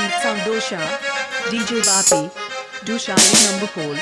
Sheet Sound Dosha, DJ Bapi, Dushali number Pole.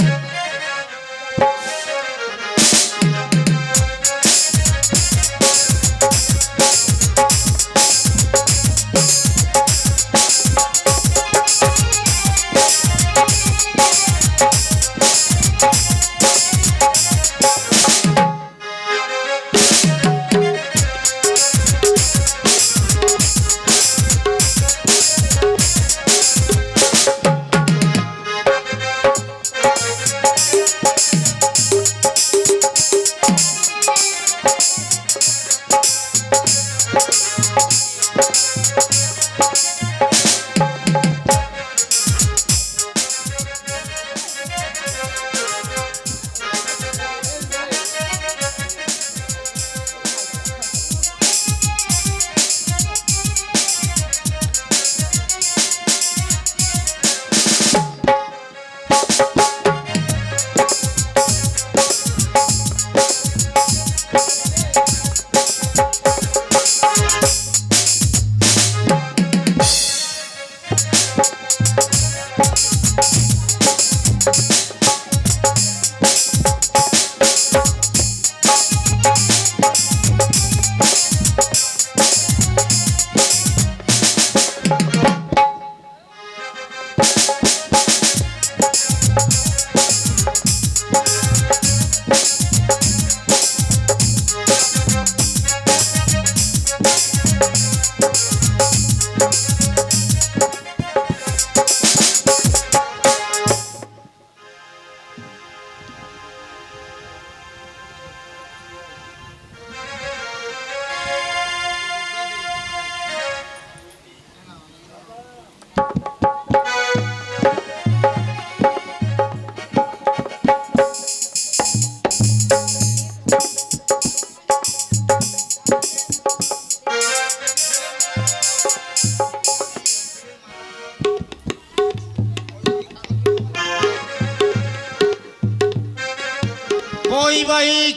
বৈবাহিক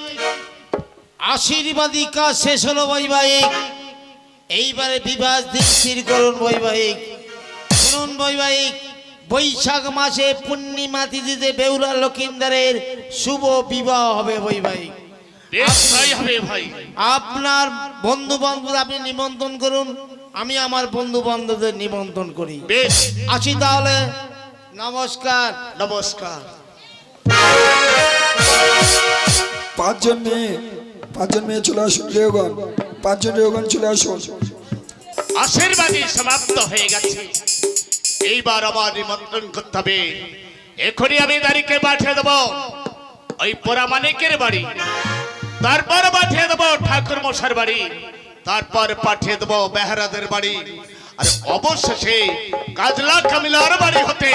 আশীর্বাদী কাজ শেষ হলো। বৈবাহিক এইবারে বিবাহ দিন স্থির করুন। বৈবাহিক শুনুন, বৈবাহিক বৈশাখ মাসে পূর্ণিমা তিথিতে বেউলা লক্ষিন্দারের শুভ বিবাহ হবে। বৈবাহিক আপনার বন্ধু বান্ধব আপনি নিমন্ত্রণ করুন, আমি আমার বন্ধু বান্ধবদের নিমন্ত্রণ করি। আসি তাহলে, নমস্কার। নমস্কার। পাঁচজন মেয়ে চলে আসুন। রেওগান, পাঁচজন রেওগান চলে আসুন। আশীর্বাদী সমাপ্ত হয়ে গেছে, এইবার আমার নিমন্ত্রণ করতে হবে। এখনই আমি তারিখে পাঠিয়ে দেবো ওই পোড়ামানিকের বাড়ি, তারপর পাঠিয়ে দেবো ঠাকুর মশার বাড়ি, তারপর পাঠিয়ে দেবো বেহারাদের বাড়ি, আর অবশেষে কাজলা কামিলার বাড়ি হতে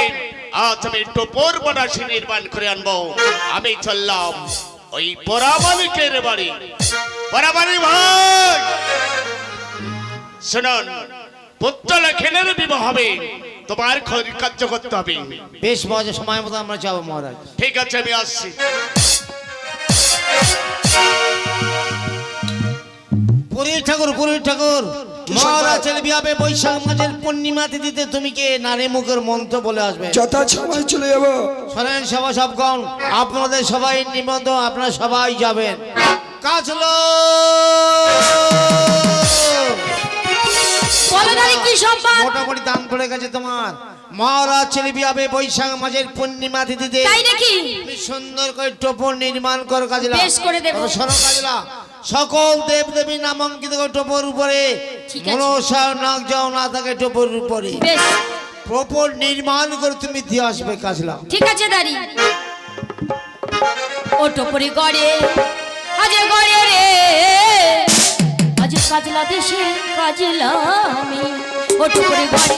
আজ আমি টোপর বনাসী নির্মাণ করে আনবো। আমি চললাম ওই পোড়ামানিকের বাড়ি। পোড়ামানিক ভাই শুনুন, পুত্র লক্ষণের বিবাহ হবে, তোমার কার্য করতে হবে। বেশ মজা, সময় মতো আমরা যাবো মহারাজ। ঠিক আছে, আমি আসছি। পুরীর ঠাকুর, পুরীর ঠাকুর, মহারাজ ছেলে বিয়াবে বৈশাখ মাসের পূর্ণিমা তিথিতে তুমি কে নারী মুখের মন্ত্র বলে আসবে। যথা সময় চলে যাবো। শোনেন সভা সবগণ, আপনাদের সবাই নিমন্ত্রণ, আপনারা সবাই যাবেন। কাজলো মোটামুটি দান পড়ে গেছে তোমার। মহারাজ ছেলে বিয়াবে বৈশাখ মাসের পূর্ণিমা তিথিতে, তাই নাকি? তুমি সুন্দর করে টোপর নির্মাণ করো। কাজলা বেশ করে দেব। শোনো কাজলা, সকল দেব দেবী নামাঙ্কিত টোপর উপরে মনসা নাক যাও না থাকে টোপর উপরে বেশ টোপর নির্মাণ করে তুমি দিয়ে আসবে। কাজলা ঠিক আছে দাঁড়ি। ও টোপরে গড়ে আজ গড়ে রে, আজ কাজলা দেশে কাজলা আমি। ও টোপরে গড়ে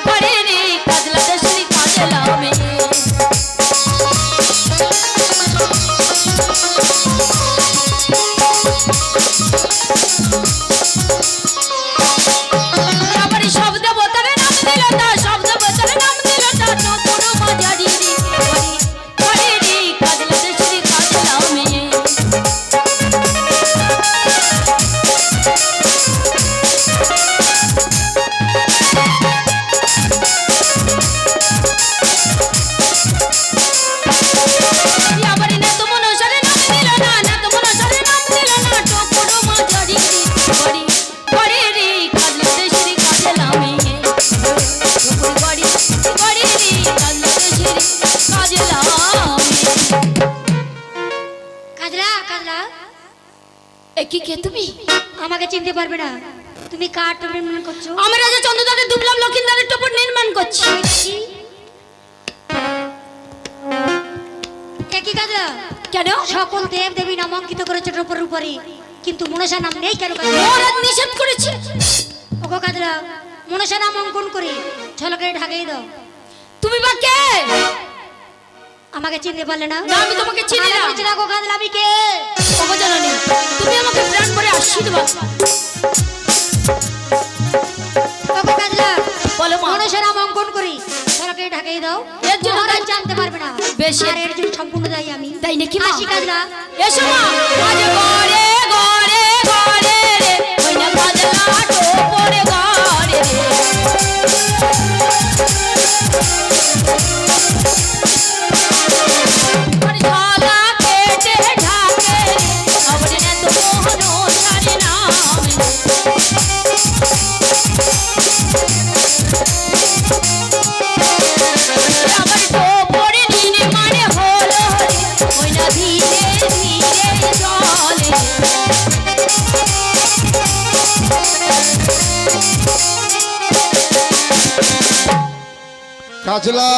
গড়ে রে, কাজলা দেশে কাজলা আমি। কি কে তুমি? আমাকে চিনতে পারবে না। তুমি কার টোপ নির্মাণ করছো? আমি রাজা চন্দ্রদাদের দুবলাম লক্ষিন্দারের টোপর নির্মাণ করছি। একই কাজলা কেন? সকল দেব দেবী নাম অঙ্কিত করেছে টোপের উপরে, কিন্তু মনসা নাম নেই কেন কাজলা? মহারাজ নিষেধ করেছে। ওগো কাজলা, মনসা নাম অঙ্কন করে ঝলকে ঢাকাই দাও। তুমি বা কে? আমাকে চিনতে পারলে না? না, আমি তোমাকে চিনি না। চিনা গো কাজলা, আমি কে? ওগো জানানি, তুমি আমাকে প্রাণ করে আশীর্বাদ। ওগো কাজলা, বলো মা। মনসা নাম অঙ্কন করে ঝলকে ঢাকাই দাও। এর জন্য মহারাজ জানতে পারবে না। বেশ। আর এর জন্য সম্পূর্ণ দায়ী আমি। তাই নাকি মা? আসি কাজলা। এসো মা। আজ ঘরে ঘরে ঘরে রে ওই না কাজলা টোপরে ঘরে রে। ঝালা কেটে ঢাকে রে আবার না তো মোহন ছাড়ে না। আমার টোপরে নির্মাণে হলো রে ওই না ধীরে ধীরে চলে। কাজলা,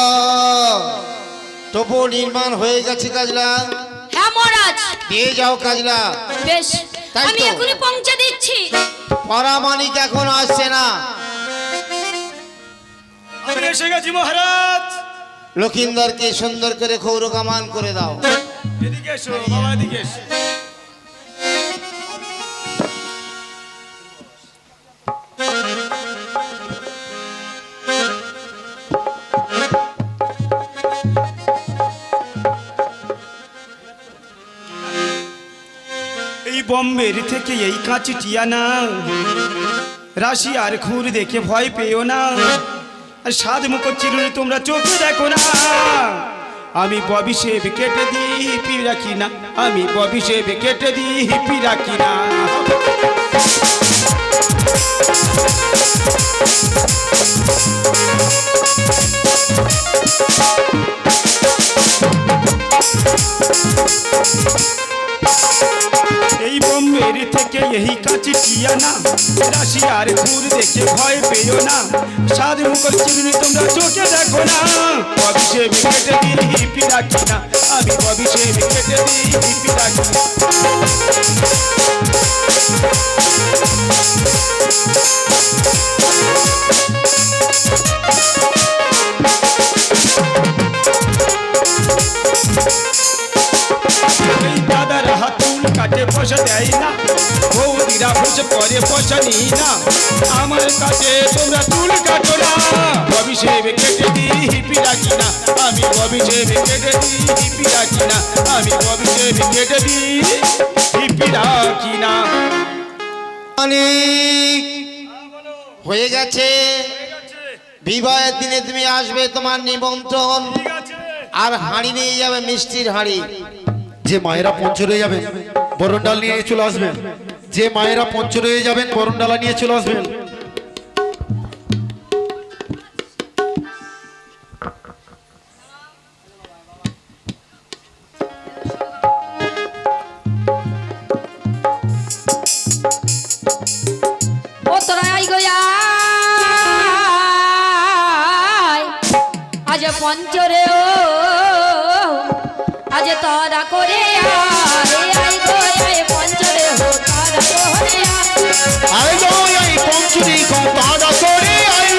টোপো নির্মাণ হয়ে গেছে কাজলা, হ্যাঁ মহারাজ। দিয়ে যাও কাজলা। বেশ, তাই আমি তো। এখনই পৌঁছে দিচ্ছি। পরামানিক এখন আসছে না। আমি এসে গেছি মহারাজ। লক্ষিন্দরকে সুন্দর করে ক্ষৌর কামান করে দাও। এদিকে এসো বাবা, এদিকে এসো। এই বম্বের থেকে এই কাঁচিটি আনা, রাশি আর খুর দেখে ভয় পেও না, আর সাধ মুখ চিরুনি তোমরা চোখে দেখো না। আমি ববিষেপ কেটে দিই হিপি রাখি না, আমি ববিষেপ কেটে দিই হিপি রাখি না। এই বোম্বের থেকে এই কাছে কিয়ানা, রাশি আর ঘুর দেখে ভয় পেও না, সাদ মুখর চিরুনি তোমরা চোখে দেখো না। অভিষেক কেটে দিই হিপি রাখি না, আমি অভিষেক কেটে দিই হিপি রাখি না। এই দাদার হাতুল কাটে পয়সা দেয় না, বৌদিরা বসে পরে পয়সা নিই না, আমার কাছে তোমরা চুল কাটো না। অভিষেক কেটে দিই হিপি রাখি না, আমি অভিষেক কেটে দিই হিপি রাখি না, আমি অভিষেক কেটে দিই হিপি রাখি না। মানিক হয়ে গেছে। বিবাহের দিনে তুমি আসবে, তোমার নিমন্ত্রণ। আর হাঁড়ি নিয়ে যাবে, মিষ্টির হাঁড়ি। যে মায়েরা পঞ্চর হয়ে যাবেন বরণ ডাল নিয়ে চলে আসবেন, যে মায়েরা পঞ্চর হয়ে যাবেন বরণ ডালা নিয়ে চলে আসবেন। ও তোরা আই গয়া আজ পঞ্চরে ও আজ তারা করে আই গয়া পঞ্চরে ও তারা করে আয় গো এই পঞ্চুরি কো তাড়া করে আয়,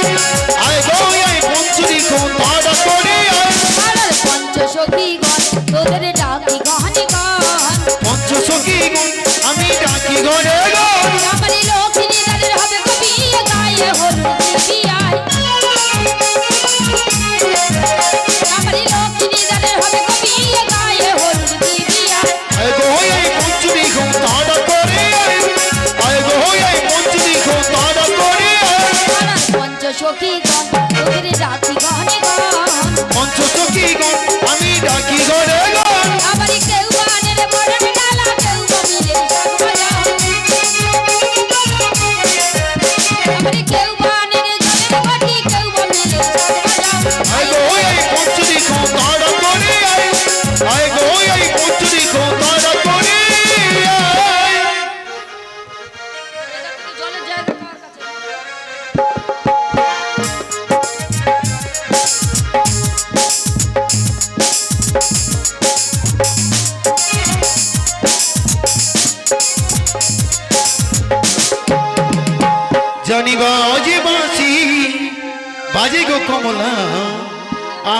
আয় গো এই পঞ্চুরি কো তাড়া করে আয়। আরে পঞ্চ সখী গণ তোদের ডাকি গানি গান, পঞ্চ সখী গুণ আমি ডাকি ঘরে গণ, আমারি লক্ষ্মী দাদের হবে কবি গায়ে হলুদ দিবি আয়। আমারি লক্ষ্মী দাদের হবে কবি গায়ে হলুদ দিবি আয়। আয় গো এই পঞ্চুরি কো তাড়া করে আয়, আয় গো এই পঞ্চুরি কো তাড়া করে আয়। পঞ্চ সখী গণ তোদের ডাকি গানি গান, পঞ্চ সখী গুণ আমি ডাকি ঘরে গণ, আমারি কেউ গানের মরণ ডালা কেউ মিলে সাগবাজা। কমলা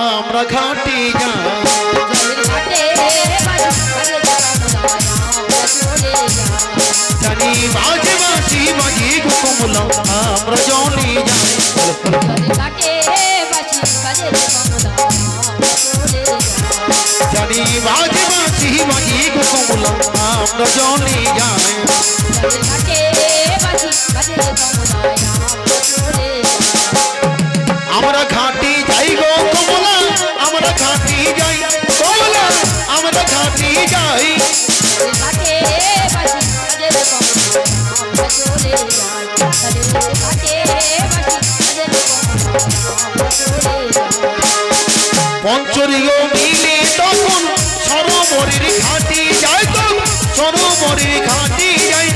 আমরা ঘাটে যাই জলের ঘাটে বাজি বাজে রে কমলা আমরা চলে যাই জানি বাজে বাঁশি বাজি গো কমলা আমরা জলে যাই জলের ঘাটে বাজি বাজে রে কমলা আমরা চলে যাই জানি বাজে বাঁশি বাজি গো কমলা আমরা জলে যাই জলের ঘাটে বাজি বাজে রে কমলা আমরা চলে যাই আমরা ঘাটে যাই গো কমলা আমরা ঘাটে যাই কমলা আমরা ঘাটে যাই জলের ঘাটে বাজি বাজে রে কমলা আমরা চলে যাই জলের ঘাটে বাজি বাজে রে কমলা আমরা চলে যাই পঞ্চরীয় মিলে তখন সরোবরের ঘাটে যাই তো সরোবরের ঘাটে যাই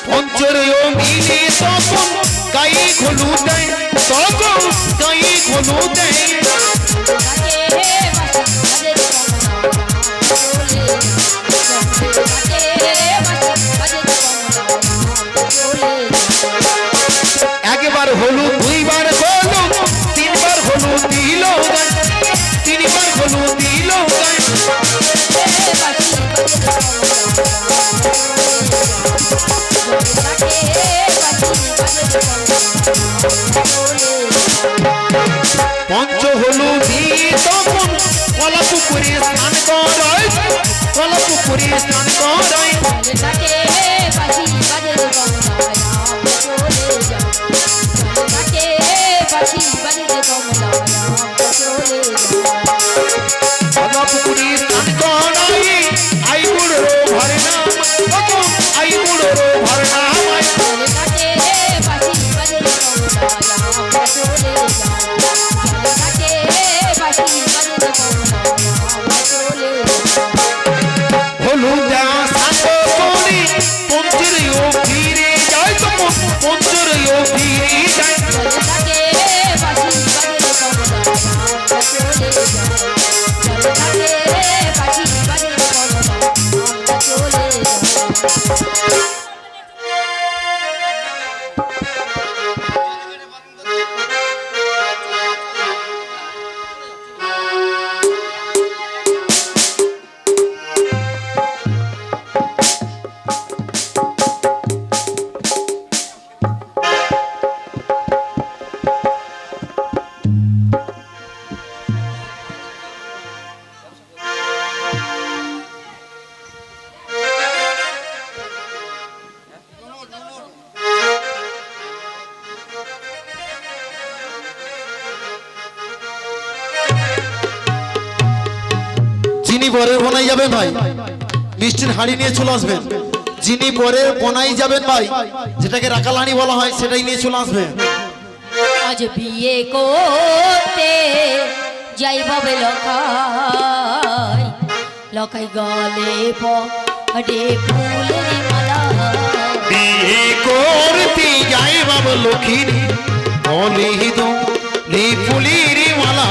পঞ্চরীয় মিলে তখন গায়ে খোলু দেয় তখন গায়ে খোলু দেয় একবার হলু দুইবার হলু তিনবার হলু দিল গায় তিনবার হলু দিল গায় পঞ্চ হলু দিয়ে তখন কলা পুকুরে স্নান করায় কলা পুকুরে স্নান করায় কলা পুকুরে স্নান করায় আই বুড়ো ভরে নাম তখন আই বুড়ো ভরে নাম হলুদা সাঙ্গ করি পঞ্চরীয় ফিরে যায় তখন পঞ্চরীয় ফিরে যায় যিনি বরের বনাই যাবেন ভাই মিষ্টির হাঁড়ি নিয়ে চলে আসবেন যিনি বরের বনাই যাবেন ভাই যেটাকে রাকালানি বলা হয় সেটাই নিয়ে চলে আসবেন আজ বিয়ে করতে যাই ভাবে লখাই লখাই গলে পড়ে ফুলের মালা বিয়ে করতে যাই বাবা লক্ষ্মীর বলে দো লে ফুলের মালা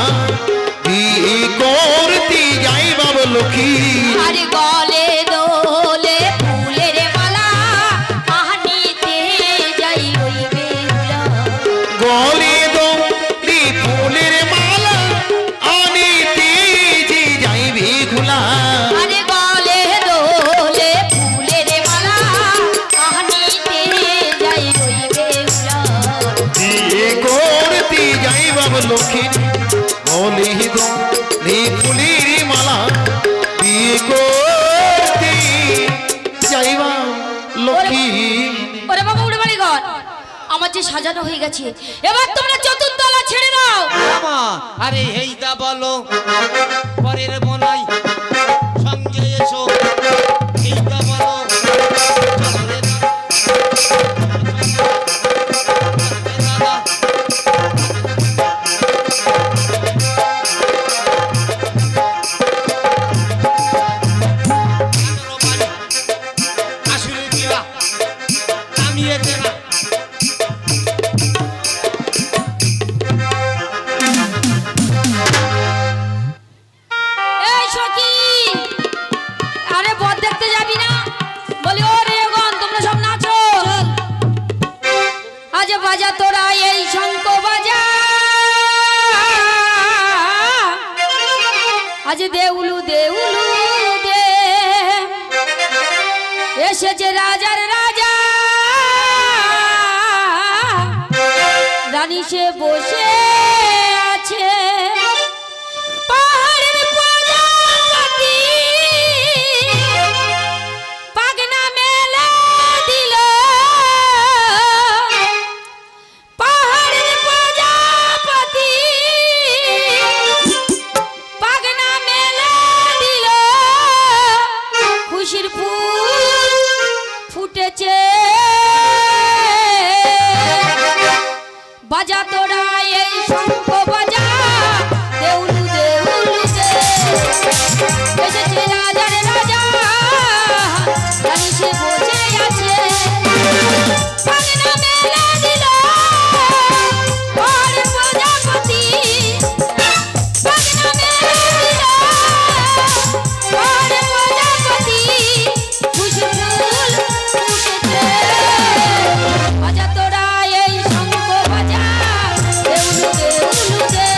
বিয়ে করতে যাই বাবা লক্ষ্মী আরে গলে দোলে ফুলের মালা আহনিতে যাই ওই বেহুলা গলে দো লে ফুলের মালা আনিতে যে যাইবে ঘুলা আরে গলে দোলে ফুলের মালা আহনিতে যাই ওই বেহুলা বিয়ে করতে যাই বাবা লক্ষ্মী বলে দো লে ফুলের মালা বিয়ে করতে যাই বাবা লক্ষ্মী ওরে বাবা উড়ে বাড়ি ঘর আমার যে সাজানো হয়ে গেছে এবার তোমরা চতুর্দলা ছেড়ে দাও আমা আরে হেইদা বলো পরের বনাই সঙ্গে এসো হেইদা বলো চলো রে দাদা আসলে দিয়া নামিয়ে দেনা রানী সে বসে আছে পাহাড়ের প্রজাপতি পাগনা মেলে দিল পাহাড়ের প্রজাপতি পাগনা মেলে দিল খুশির ফুল ফুটেছে বাজা তোরা এই শঙ্খ বাজা দেউলু দেউলু দে এসেছে রাজার রাজা রানী সে বসে আছে পাগনা মেলে দিল পাহাড়ের প্রজাপতি পাগনা মেলে দিল পাহাড়ের প্রজাপতি খুশি ফুল ফুটেছে বাজা তোরা এই শঙ্খ বাজা দেউলু দেউলু দে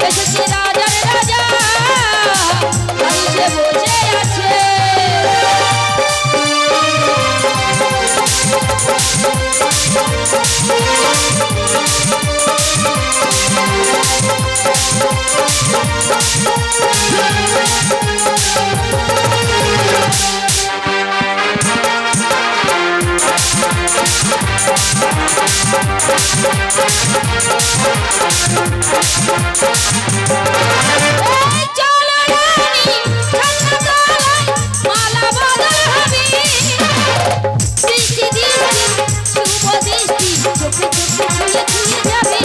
এসেছে রাজার রাজা রানী সে বসে আছে এই চলো রানী ঠান্ডা তলায় মালা বদল হবে দৃষ্টি দৃষ্টি শুভ দৃষ্টি চোখে চোখে ছুঁয়ে ছুঁয়ে যাবে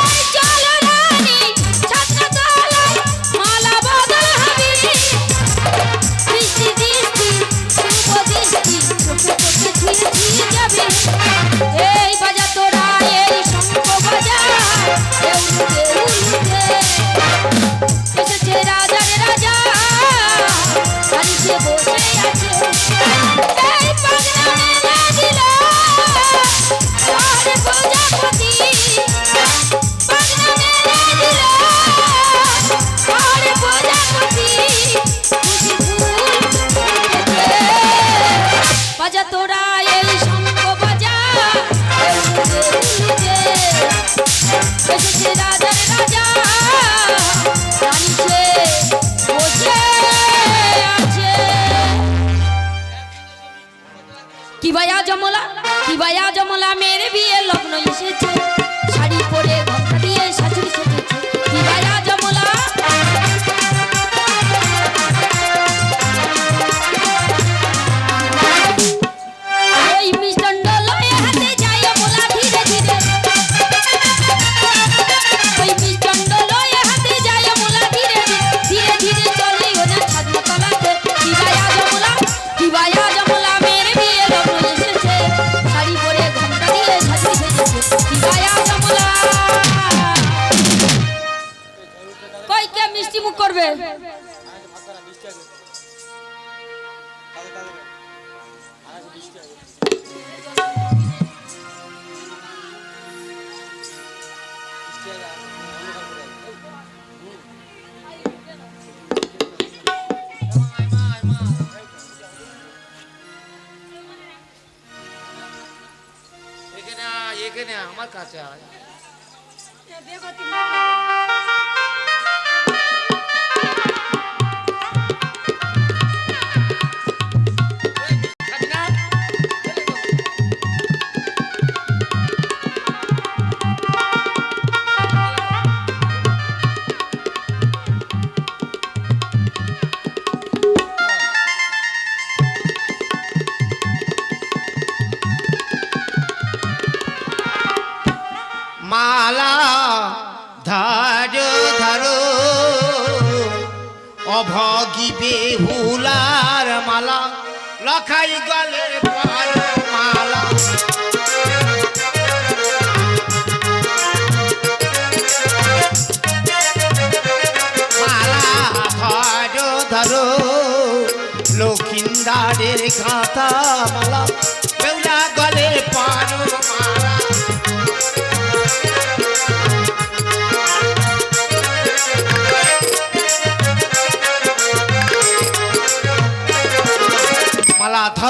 এই চলো রানী ঠান্ডা তলায় মালা বদল হবে দৃষ্টি দৃষ্টি শুভ দৃষ্টি চোখে চোখে ছুঁয়ে ছুঁয়ে যাবে এই বাজা তোরা এই শঙ্খ বাজা দেউলু দেউলু দে এসেছে রাজার রাজা রানী সে বসে আছে এই পাগনা মেলে দিল পাহাড়ের প্রজাপতি পাগনা মেলে দিল পাহাড়ের প্রজাপতি খুশি ফুল ফুটেছে বাজা তোরা এই শঙ্খ বাজা দেউলু দেউলু দে এসেছে রাজার রাজা রানী সে বসে আছে কি ভাইয়া জমলা মেরে বিয়ে লগ্ন এসেছে শাড়ি পরে ঘন্টা দিয়ে শাশুড়ি সেজেছে কি ভাইয়া জমলা ওই মিষ্টান্ন লয়ে হাতে যায় মোলা ধীরে ধীরে ওই মিষ্টান্ন লয়ে হাতে যায় মোলা ধীরে ধীরে ধীরে চলে ওদের ছাদনা তলাতে কি ভাইয়া জমলা মেরে বিয়ে লগ্ন এসেছে শাড়ি পরে ঘন্টা দিয়ে শাশুড়ি সেজেছে কি ভাইয়া জমলা কই কে মিষ্টি মুখ করবে এখানে আমার কাছে আয় মালা ধারো ধারো অভগী বেহুলার মালা লখাই গলে পার মালা মালা ধরো ধরো লক্ষিন্দারের কাঁথা মালা বেহুলা গলে পার মালা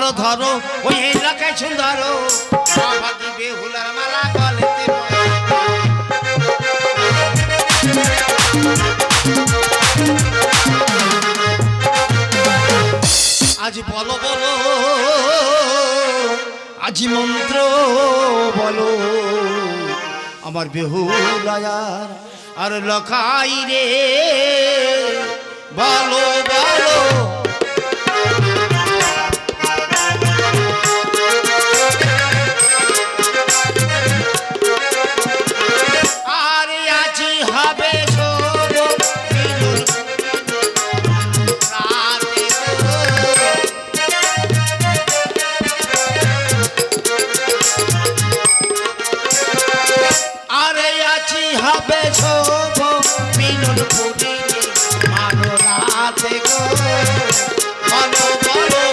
ধরো ধরো ওই এলাকায় সুন্দর বাবাজি বেহুলার মালা গলেতে আজ বলো বলো আজি মন্ত্র বলো আমার বেহুলায়ার আর লখাই রে বলো বলো আর আজি হবে শোনো মিলন রাতে আরে আছি হবে শোভ মিলন পুরিনি মানো রাতে গো বলো বলো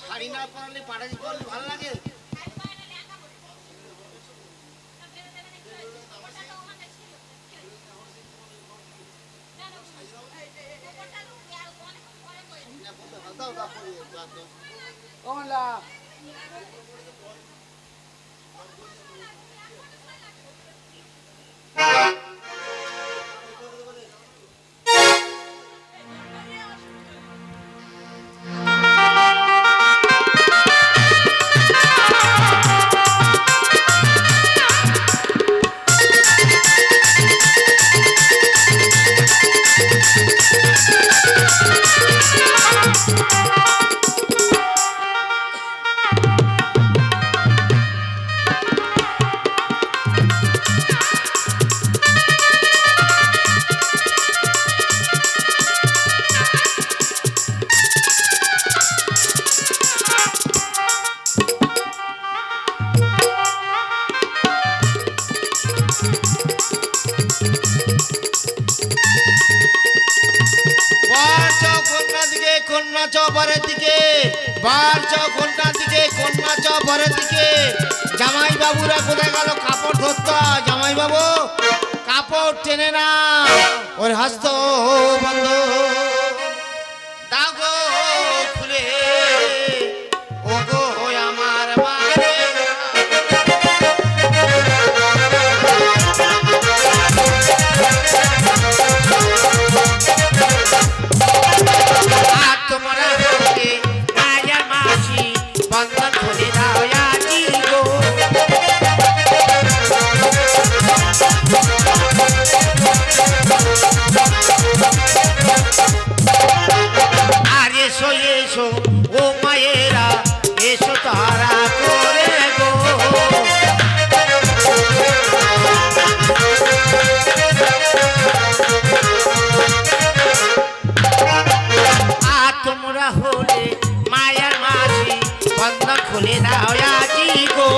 শাড়ি না পরলে পাড়া দিতে ভালো লাগে কন্যা চৌপরের দিকে বার কন্যা দিকে কন্যা চৌপরের দিকে জামাই বাবুরা কোথায় গেল কাপড় ধরতো জামাই বাবু কাপড় টেনে না ওর হস্ত বন্ধ দাও গো খুলে ও গো আমার মারে তোমরা বলতে মায়া মাসি বন্ধন খুলে দাও আজি গো আর এসো এসো ও মায়েরা এসো তারা করে গো তোমরা হলে মায়ার মাঝি বন্ধন খুলে দাও আজি গো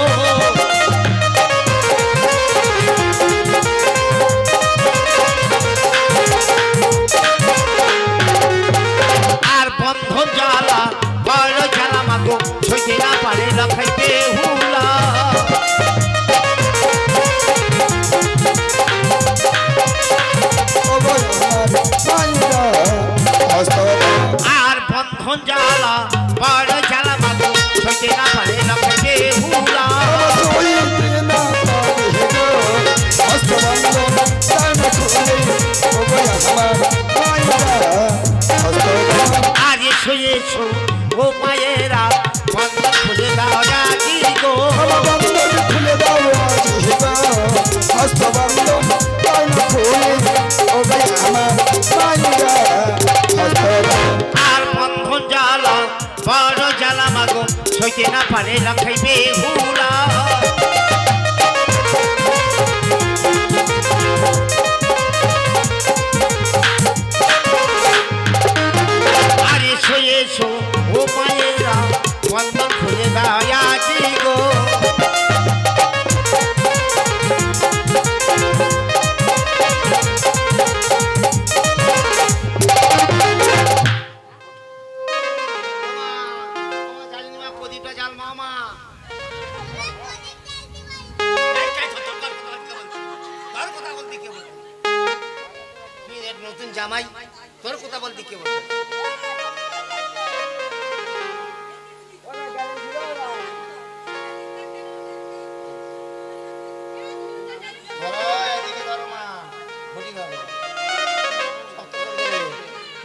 আর বন্ধন জ্বালা বড় জ্বালা মাগো সইতে না পারে লখাই বেহুলা আর বন্ধন জ্বালা বড় জ্বালা মাগো সইতে না পারে লখাই বেহুলা আর এসো এসো ও মায়েরা বন্ধন খুলে দাও আজি গো খুলে দাও আর বন্ধন জ্বালা বড় জ্বালা মাগো সইতে না পারে লখাই বেহুলা আর এসো এসো ও মায়েরা বন্ধন খুলে দাও আজি গো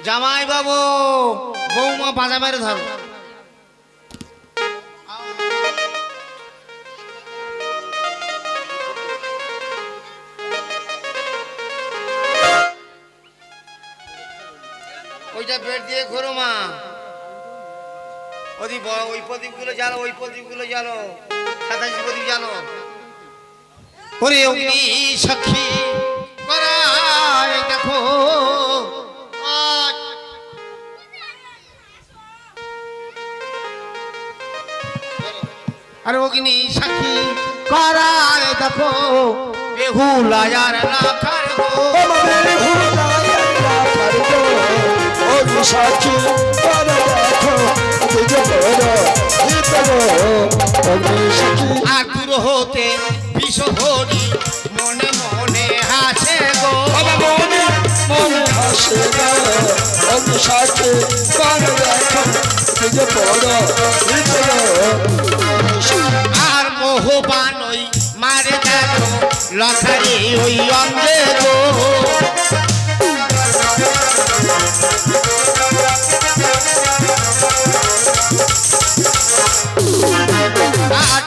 জামাই বাবু বৌমা বাজা মেরে ধরো। ওইটা বেড দিয়ে ঘোরো মা। ওই প্রদীপগুলো জ্বালো, ওই প্রদীপগুলো জ্বালো, 27 প্রদীপ জ্বালো। ওরে অগ্নি সাক্ষী করায় দেখো, আরে অগ্নি সাক্ষী করায় দেখো, বেহুলা যার রাখার গো। সাক্ষী আর দূর হতে বিষহরি মনে মনে হাসে গো, মনে হাসে সাক্ষী আর মোহবান ওই মারে দেখো লখারি ওই অঙ্গে গো।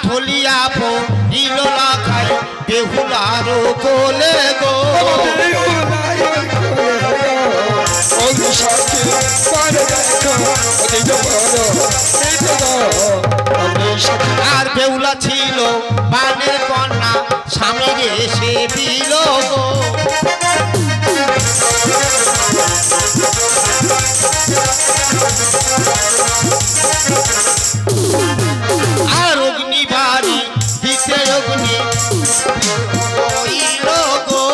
ঠলিয়া পড়িল লখাই বেহুলারও কোলে গো। আর বেহুলা ছিল বানের কন্যা, স্বামীর এসে দিল গো। আর অগ্নি বাড়ি দিতে অগ্নি হইল গো।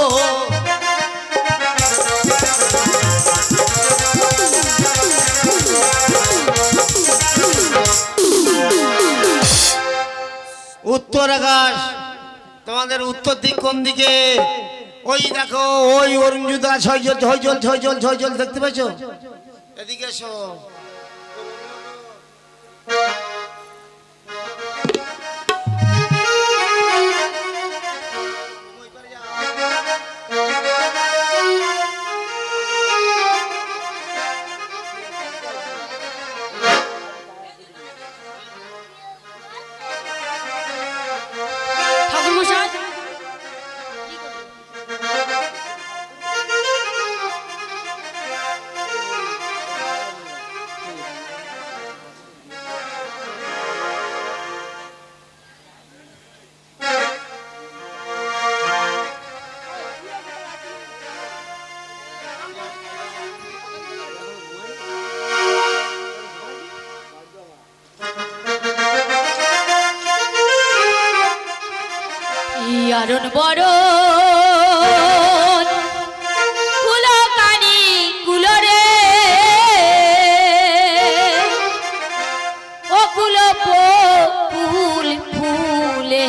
উত্তর আকাশ, তোমাদের উত্তর দিক কোন দিকে? ওই দেখো, ওই অরুণজুদা ছয়জল দেখতে পাচ্ছ? এদিকে এসো। ঠাকুরমশাই, আরণ বড় কুলো কানি কুলো রে, ও কুলো ফুল ফুলে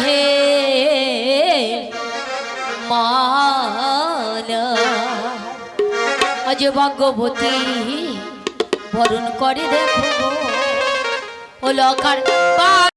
মালা, আজ ভাগ্যবতী বরণ করে দেখো ও লখার